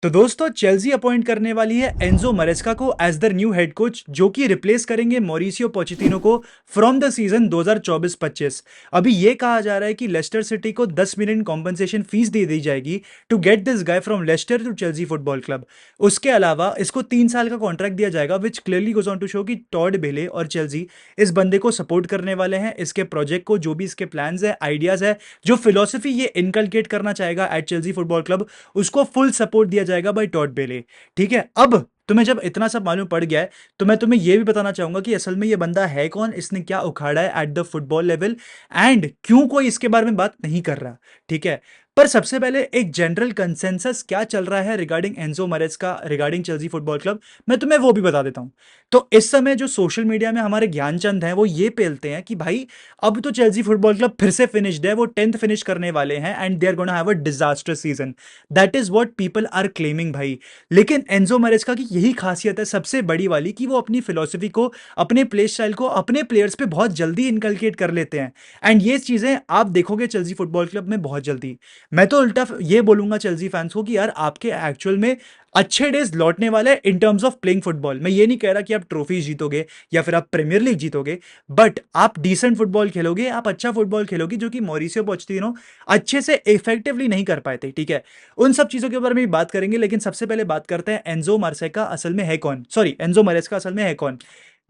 तो दोस्तों Chelsea appoint करने वाली है एंजो मरेस्का को as the new head coach, जो कि रिप्लेस करेंगे मॉरिसियो पोचेटिनो को फ्रॉम द सीजन 2024-25। अभी ये कहा जा रहा है कि लेस्टर सिटी को 10 मिलियन कॉम्पनसेशन फीस दे दी जाएगी to get this guy from Leicester to Chelsea football club. उसके अलावा इसको 3 साल का कॉन्ट्रैक्ट दिया जाएगा, which clearly goes on to show कि टॉड बेले और चेल्सी इस बंदे को सपोर्ट करने वाले हैं, इसके प्रोजेक्ट को, जो भी इसके प्लान्स है, आइडियाज है, जो फिलोसफी ये इनकलकेट करना चाहेगा एट चेल्सी फुटबॉल क्लब, उसको फुल सपोर्ट दिया जाएगा बाय टॉड बेले। ठीक है, अब तुम्हें जब इतना सब मालूम पड़ गया है तो मैं तुम्हें यह भी बताना चाहूंगा कि असल में ये बंदा है कौन, इसने क्या उखाड़ा है at the football level, and क्यों कोई इसके बारे में बात नहीं कर रहा। ठीक है, पर सबसे पहले एक जनरल कंसेंसस क्या चल रहा है regarding Enzo Maresca, regarding Chelsea football club, मैं तुम्हें वो भी बता देता हूं। तो इस समय जो सोशल मीडिया में हमारे ज्ञानचंद हैं वो ये पेलते हैं कि भाई अब तो चेल्सी फुटबॉल क्लब फिर से फिनिश्ड है, वो 10th फिनिश करने वाले हैं and they are gonna have a disasters season. That is what people are claiming भाई। लेकिन एंजो मैरेस्का की यही खासियत है सबसे बड़ी वाली कि वो अपनी फिलॉसफी को, अपने प्ले स्टाइल को अपने प्लेयर्स पे बहुत जल्दी इनकलकेट कर लेते हैं, एंड ये चीजें आप देखोगे चेल्सी फुटबॉल क्लब में बहुत जल्दी। मैं तो उल्टा ये बोलूंगा चेल्सी फैंस को कि यार आपके एक्चुअल में अच्छे डेज लौटने वाले हैं in terms of playing football. मैं ये नहीं कह रहा कि आप ट्रॉफी जीतोगे या फिर आप प्रीमियर लीग जीतोगे, बट आप डिसेंट फुटबॉल खेलोगे, आप अच्छा फुटबॉल खेलोगे, जो कि मॉरिसियो पोचेटिनो अच्छे से इफेक्टिवली नहीं कर पाए थे। ठीक है, उन सब चीजों के बारे में भी बात करेंगे, लेकिन सबसे पहले बात करते हैं एंजो मार्सेका असल में है कौन, सॉरी एंजो मरेस्का असल में है कौन।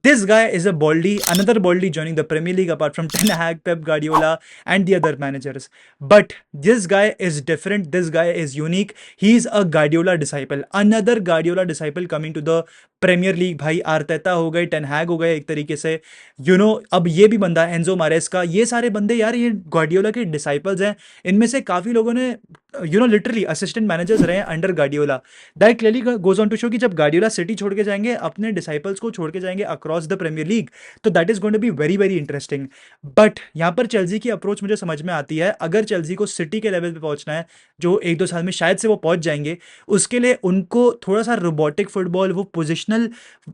This guy is a Baldy, another Baldy joining the Premier League apart from Ten Hag, Pep Guardiola, and the other managers. But this guy is different. This guy is unique. He is a Guardiola disciple. Another Guardiola disciple coming to the Premier League. भाई Arteta हो गए, ten हैग हो गए एक तरीके से, अब ये भी बंदा है एंजो मारेस्का। ये सारे बंदे यार ये गार्डियोला के डिसाइपल्स हैं। इनमें से काफी लोगों ने लिटरली असिस्टेंट मैनेजर्स रहे हैं under Guardiola. That clearly goes on to show कि जब गार्डियोला सिटी छोड़ के जाएंगे, अपने डिसाइपल्स को छोड़ के जाएंगे अक्रॉस द प्रीमियर लीग, तो that is going to be very very interesting. But यहाँ पर चेल्सी की अप्रोच मुझे समझ में आती है। अगर चेल्सी को सिटी के लेवल पे पहुंचना है, जो 1-2 साल में शायद से वो पहुंच जाएंगे, उसके लिए उनको थोड़ा सा रोबोटिक फुटबॉल, वो पोजिशनल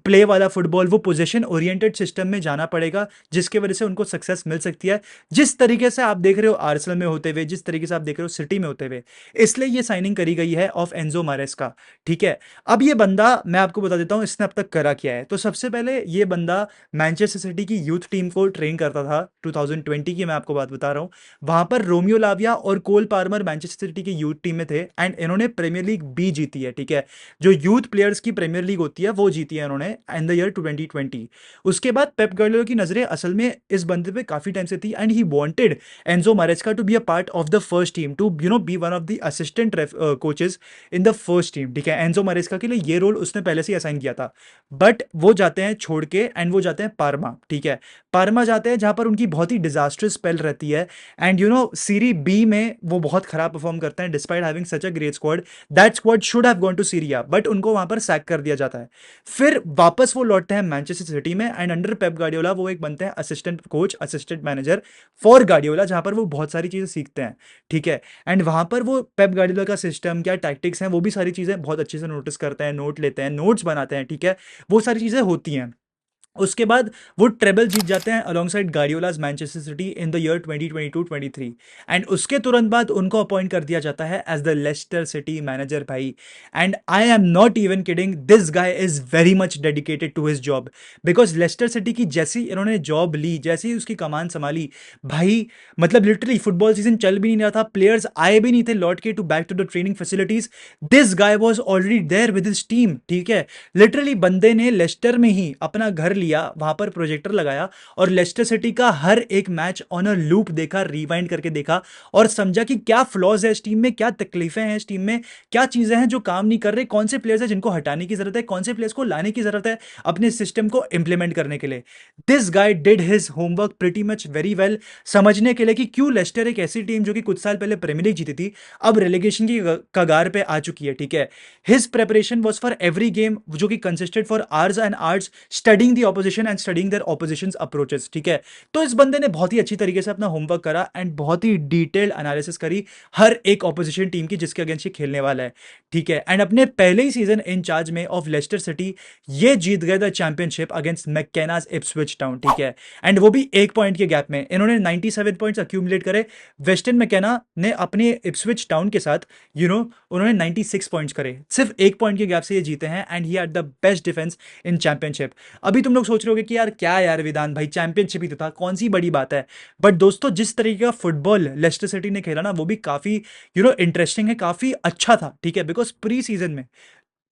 प्ले वाला फुटबॉल, वो पोजिशन ओरिएंटेड सिस्टम में जाना पड़ेगा, जिसके वजह से उनको सक्सेस मिल सकती है, जिस तरीके से आप देख रहे हो आर्सेनल में होते हुए, जिस तरीके से आप देख रहे हो सिटी में होते हुए। इसलिए ये साइनिंग करी गई है ऑफ एंजो मारेस्का। ठीक है, अब ये बंदा मैं आपको बता देता हूं इसने अब तक करा क्या है। तो सबसे पहले ये बंदा मैनचेस्टर सिटी की यूथ टीम को ट्रेन करता था। 2020 की मैं आपको बात बता रहा हूं। वहां पर रोमियो लाविया और कोल पार्मर मैनचेस्टर सिटी की यूथ टीम में थे, एंड इन्होंने प्रीमियर लीग भी जीती है। ठीक है, जो यूथ प्लेयर्स की प्रीमियर लीग होती है वो जीती है इन्होंने इन द ईयर 2020। उसके बाद पेप गार्डियोला की नजरें असल में इस बंदे पे काफी टाइम से थी, and he wanted Enzo Maresca to be a part of the first team, to be one of the assistant coaches in the first team. ठीक है, एंजो मारेस्का के लिए ये रोल उसने पहले से असाइन किया था, बट वो जाते हैं छोड़ के एंड वो जाते हैं पार्मा। ठीक है, पार्मा जाते हैं जहां पर उनकी बहुत ही डिजास्टर्स स्पेल रहती है, एंड सीरी बी में वो बहुत खराब परफॉर्म करते हैं despite having such a great squad. That squad should have gone to Syria, but उनको वहां पर सैक कर दिया जाता है। फिर वापस वो लौटते हैं मैनचेस्टर सिटी में, एंड अंडर पेप गार्डियोला वो एक बनते हैं assistant coach, assistant manager for Guardiola, जहां पर वो बहुत सारी चीजें सीखते हैं। ठीक है, एंड वहां पर वो पेप गार्डियोला का सिस्टम क्या टैक्टिक्स हैं वो भी सारी चीजें बहुत अच्छे से नोटिस करते हैं, नोट लेते हैं, नोट्स बनाते हैं। ठीक है, वो सारी चीजें होती हैं। उसके बाद वो ट्रेबल जीत जाते हैं alongside Guardiola's Manchester City in the year 2022-23, and उसके तुरंत बाद उनको अपॉइंट कर दिया जाता है as the Leicester City manager भाई। And I am not even kidding, this guy is very much dedicated to his job, because Leicester City की जैसी इन्होंने जॉब ली, जैसी ही उसकी कमान संभाली भाई, मतलब लिटरली फुटबॉल सीजन चल भी नहीं रहा था, प्लेयर्स आए भी नहीं थे लौट के to back to the training facilities, this guy was already there with his team. ठीक है, लिटरली बंदे ने लेस्टर में ही अपना घर लिया, वहां पर प्रोजेक्टर लगाया और लेस्टर सिटी का हर एक मैच ऑन अ लूप देखा, रिवाइंड करके देखा, और समझा कि क्या फ्लॉज है इस टीम में, क्या तकलीफें हैं इस टीम में, क्या चीजें हैं जो काम नहीं कर रहे, कौन से प्लेयर्स हैं जिनको हटाने की जरूरत है, कौन से प्लेयर्स को लाने की जरूरत है अपने सिस्टम को इंप्लीमेंट करने के लिए। This guy did his homework pretty much very well, समझने के लिए कि क्यों लेस्टर एक ऐसी टीम जो कि कुछ साल पहले प्रीमियर लीग जीती थी, अब रेलेगेशन की कगार पे आ चुकी है। ठीक है, his preparation was for every game, जो कि consisted for hours and hours studying the opposition and studying their opposition's approaches, ठीक है। तो इस बंदे ने बहुत ही अच्छी तरीके से अपना होमवर्क करा एंड बहुत ही डिटेल्ड एनालिसिस करी हर एक ऑपोजिशन टीम की जिसके अगेंस्ट ये खेलने वाला है, ठीक है। एंड अपने पहले ही सीजन इंचार्ज में ऑफ लेस्टर सिटी ये जीत गए द चैंपियनशिप अगेंस्ट मैकेनाज इप्सविच टाउन, ठीक है। एंड वो भी 1 पॉइंट के गैप में इन्होंने 97 पॉइंट्स अक्यूमुलेट करे। वेस्टन मैकेना ने अपने इप्सविच टाउन के साथ उन्होंने 96 पॉइंट्स करे, सिर्फ 1 पॉइंट के गैप से ये जीते हैं and he had the best defence in championship. अभी तुम लोग सोच रहे होगे कि यार क्या यार विधान भाई, चैंपियनशिप ही तो था, कौन सी बड़ी बात है। बट दोस्तों जिस तरीके का फुटबॉल लेस्टर सिटी ने खेला ना वो भी काफी इंटरेस्टिंग है, काफी अच्छा था, ठीक है। बिकॉज प्री सीजन में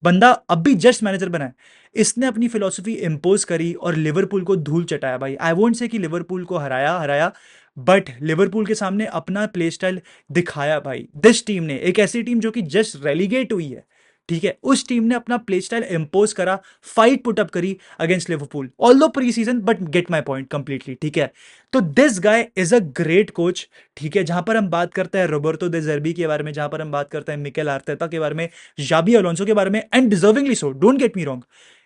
बंदा अब भी जस्ट मैनेजर बना है, इसने अपनी फिलॉसफी इंपोज करी और लिवरपूल को धूल चटाया भाई। आई वोंट से कि लिवरपूल को हराया हराया, बट लिवरपूल के सामने अपना प्ले स्टाइल दिखाया भाई। दिस टीम ने, एक ऐसी टीम जो कि जस्ट रेलीगेट हुई है, ठीक है, उस टीम ने अपना प्ले स्टाइल इंपोज करा, फाइट पुट अप करी against Liverpool, although pre season, but get my point completely, ठीक है। तो this guy is a great coach, ठीक है। जहां पर हम बात करते हैं रोबर्टो दे ज़र्बी के बारे में, जहां पर हम बात करते हैं मिकेल आर्टेटा के बारे में, जाबी अलोंसो के बारे में, and deservingly so, don't get me wrong,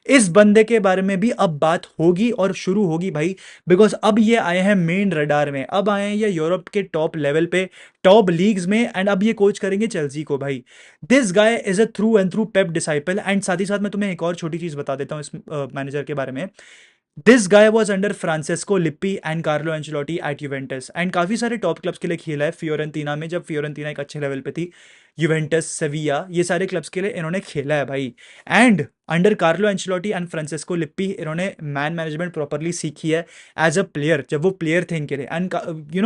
इस बंदे के बारे में भी अब बात होगी और शुरू होगी भाई। बिकॉज अब ये आए हैं मेन रडार में, अब आए हैं ये यूरोप के टॉप लेवल पे, टॉप लीग्स में, एंड अब ये कोच करेंगे चेल्सी को भाई। This guy is a through and through Pep disciple. And साथ ही साथ मैं तुम्हें एक और छोटी चीज बता देता हूँ इस मैनेजर के बारे में। This guy was under Francesco Lippi and Carlo Ancelotti at Juventus, and काफी सारे टॉप क्लब्स के लिए खेला है। फियोरेंटीना में, जब फियोरेंटीना एक अच्छे लेवल पे थी, यूवेंटस, सेविया, ये सारे क्लब्स के लिए इन्होंने खेला है भाई। And under Carlo Ancelotti and Francesco lippy इन्होंने मैन मैनेजमेंट प्रॉपरली सीखी है एज अ प्लेयर, जब वो प्लेयर थे इनके लिए। एंड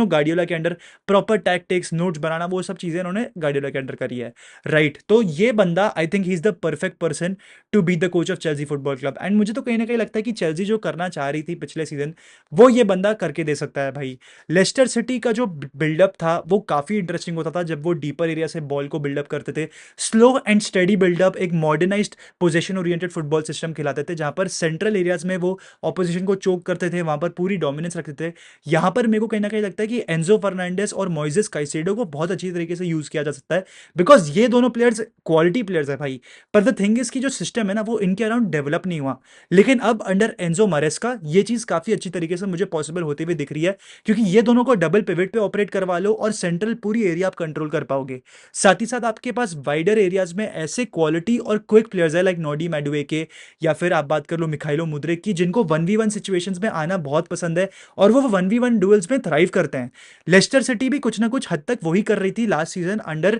गार्डियोला के अंडर प्रॉपर टैक्टिक्स, नोट्स बनाना, वो सब चीजें इन्होंने गार्डियोला के अंडर करी है, राइट। तो ये बंदा, I think he is the perfect person to be the coach of Chelsea football club. And मुझे तो कहीं ना कहीं लगता है कि चेल्सी जो करना चाह रही थी पिछले सीजन, वो ये बंदा करके दे सकता है भाई। लेस्टर सिटी का जो बिल्डअप था वो काफी इंटरेस्टिंग होता था, जब वो डीपर एरिया से बॉल को बिल्डअप करते थे, स्लो एंड स्टेडी बिल्डअप, एक modernised position oriented football system खिलाते थे, जहां पर सेंट्रल एरियाज में वो ऑपोजिशन को चोक करते थे, वहां पर पूरी डोमिनेंस रखते थे। यहां पर मेरे को कहीं ना कहीं लगता है कि एंजो फर्नांडिस और मोइसेस काइसेडो को बहुत अच्छी तरीके से यूज किया जा सकता है, बिकॉज ये दोनों प्लेयर्स क्वालिटी प्लेयर्स है भाई। पर द थिंग इज की जो सिस्टम है ना वो इनके अराउंड डेवलप नहीं हुआ, लेकिन अब अंडर एंजो मारेस्का ये चीज काफी अच्छी तरीके से मुझे पॉसिबल होती हुई दिख रही है, क्योंकि ये दोनों को डबल पिवट पे ऑपरेट करवा लो और सेंट्रल पूरी एरिया आप कंट्रोल कर पाओगे। साथ ही साथ आपके पास वाइडर एरियाज में ऐसे क्वालिटी और क्विक प्लेयर्स है, लाइक नोडी मैडुएके, या फिर आप बात कर लो मिखाइलो मुद्रिक की, जिनको 1v1 सिचुएशंस में आना बहुत पसंद है और वो 1v1 डुएल्स में थ्राइव करते हैं। लेस्टर सिटी भी कुछ ना कुछ हद तक वही कर रही थी last season under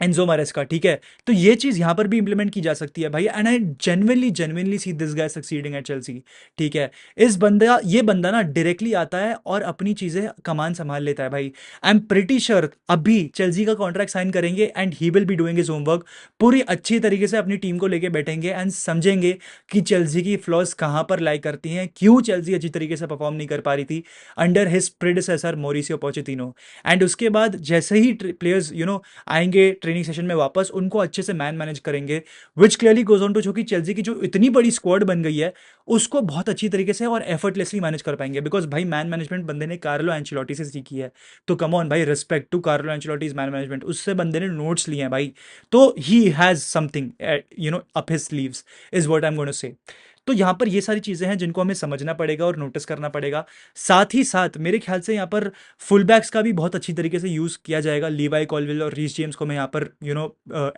Enzo Maresca, ठीक है। तो ये चीज यहां पर भी इंप्लीमेंट की जा सकती है भाई। And I genuinely see this guy succeeding at Chelsea, ठीक है। ये बंदा ना डायरेक्टली आता है और अपनी चीजें कमान संभाल लेता है भाई। आई एम प्रिटी श्योर अभी चेल्सी का कॉन्ट्रैक्ट साइन करेंगे and he will be doing his homework, पूरी अच्छी तरीके से अपनी टीम को लेके बैठेंगे एंड समझेंगे कि चेल्सी की फ्लॉज कहां पर लाई करती हैं, क्यों चेल्सी अच्छी तरीके से परफॉर्म नहीं कर पा रही थी under his predecessor Mauricio Pochettino. And उसके बाद जैसे ही प्लेयर्स आएंगे ट्रेनिंग सेशन में वापस, उनको अच्छे से मैनेज करेंगे, which clearly goes on to show कि चेल्सी की जो इतनी बड़ी स्क्वाड बन गई है उसको बहुत अच्छी तरीके से और एफर्टलेसली मैनेज कर पाएंगे, बिकॉज भाई मैन मैनेजमेंट बंदे ने कार्लो एंचेलोटी से सीखी है। तो कम ऑन भाई, respect to Carlo Ancelotti's man management, उससे बंदे ने नोट्स लिए हैं भाई। तो he has something up his sleeves is what I am going to say. तो यहाँ पर ये सारी चीज़ें हैं जिनको हमें समझना पड़ेगा और नोटिस करना पड़ेगा। साथ ही साथ मेरे ख्याल से यहाँ पर फुल बैक्स का भी बहुत अच्छी तरीके से यूज़ किया जाएगा। लीवाई कॉलविल और रीस जेम्स को मैं यहाँ पर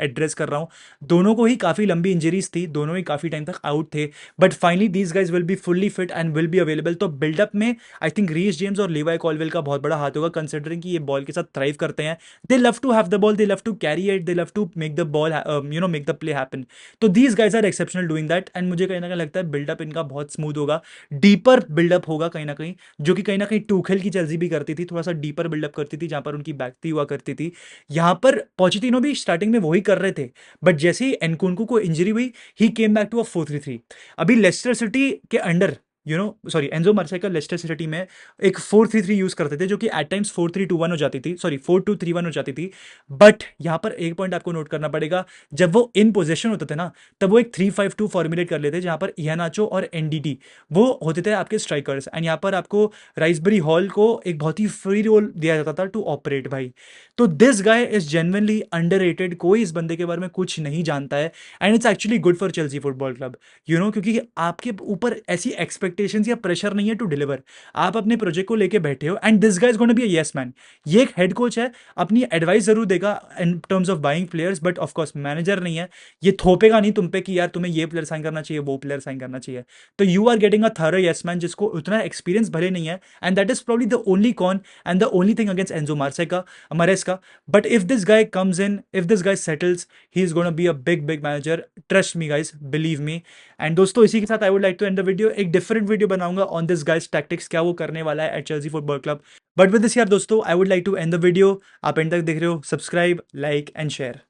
एड्रेस कर रहा हूँ। दोनों को ही काफ़ी लंबी इंजरीज थी, दोनों ही काफ़ी टाइम तक आउट थे, but finally these guys will be fully fit and will be available. तो बिल्डअप में आई थिंक रीस जेम्स और लीवाई कॉलविल का बहुत बड़ा हाथ होगा, कंसिडरिंग कि ये बॉल के साथ थ्राइव करते हैं। They love to have the ball, they love to carry it, they love to make the ball make the play happen. तो these guys are exceptional doing that, and मुझे कहीं ना कहीं लगता है बिल्डअप इनका बहुत स्मूथ होगा, डीपर बिल्डअप होगा कहीं ना कहीं, जो कि कहीं ना कहीं टूखेल की चेल्सी भी करती थी, थोड़ा सा डीपर बिल्डअप करती थी जहां पर उनकी बैकती हुआ करती थी। यहां पर पोचेटिनो भी स्टार्टिंग में वही कर रहे थे, बट जैसे ही एनकुंकू को इंजरी हुई, ही केम बैक टू अ 4-3-3। अभी लेस्टर सिटी के under sorry Enzo Maresca Leicester City में एक 4-3-3 यूज करते थे, जो कि एट टाइम्स 4-3-2-1 हो जाती थी, सॉरी 4-2-3-1 हो जाती थी। बट यहाँ पर एक पॉइंट आपको नोट करना पड़ेगा, जब वो इन पोजीशन होते थे ना, तब वो एक 3-5-2 फॉर्मुलेट कर लेते, जहाँ पर इहेनाचो और एनडीटी वो होते थे आपके स्ट्राइकर्स, एंड यहाँ पर आपको राइसबरी हॉल को एक बहुत ही फ्री रोल दिया जाता था टू ऑपरेट भाई। तो this guy is genuinely underrated, कोई इस बंदे के बारे में कुछ नहीं जानता है, and it's actually good for Chelsea football club, क्योंकि आपके ऊपर ऐसी एक्सपेक्टेशंस या प्रेशर नहीं है टू डिलीवर। आप अपने प्रोजेक्ट को लेके बैठे हो, and this guy is gonna be a yes man. ये एक हेड कोच है, अपनी एडवाइस जरूर देगा in terms of buying players, but of course manager नहीं है। ये थोपेगा नहीं तुम पे कि यार तुम्हें ये प्लेयर साइन करना चाहिए, वो प्लेयर साइन करना चाहिए। तो you are getting a thorough yes man, जिसको उतना एक्सपीरियंस भले नहीं है, and that is probably the only con and the only thing against Enzo Maresca Maresca. But if this guy comes in, if this guy settles, he is gonna be a big big manager, trust me guys, believe me. And दोस्तों इसी के साथ I would like to end the video. एक different video बनाऊंगा on this guy's tactics, क्या वो करने वाला है at Chelsea football club. But with this यार दोस्तों, I would like to end the video. आप एंड तक देख रहे हो, सब्सक्राइब, लाइक एंड शेयर।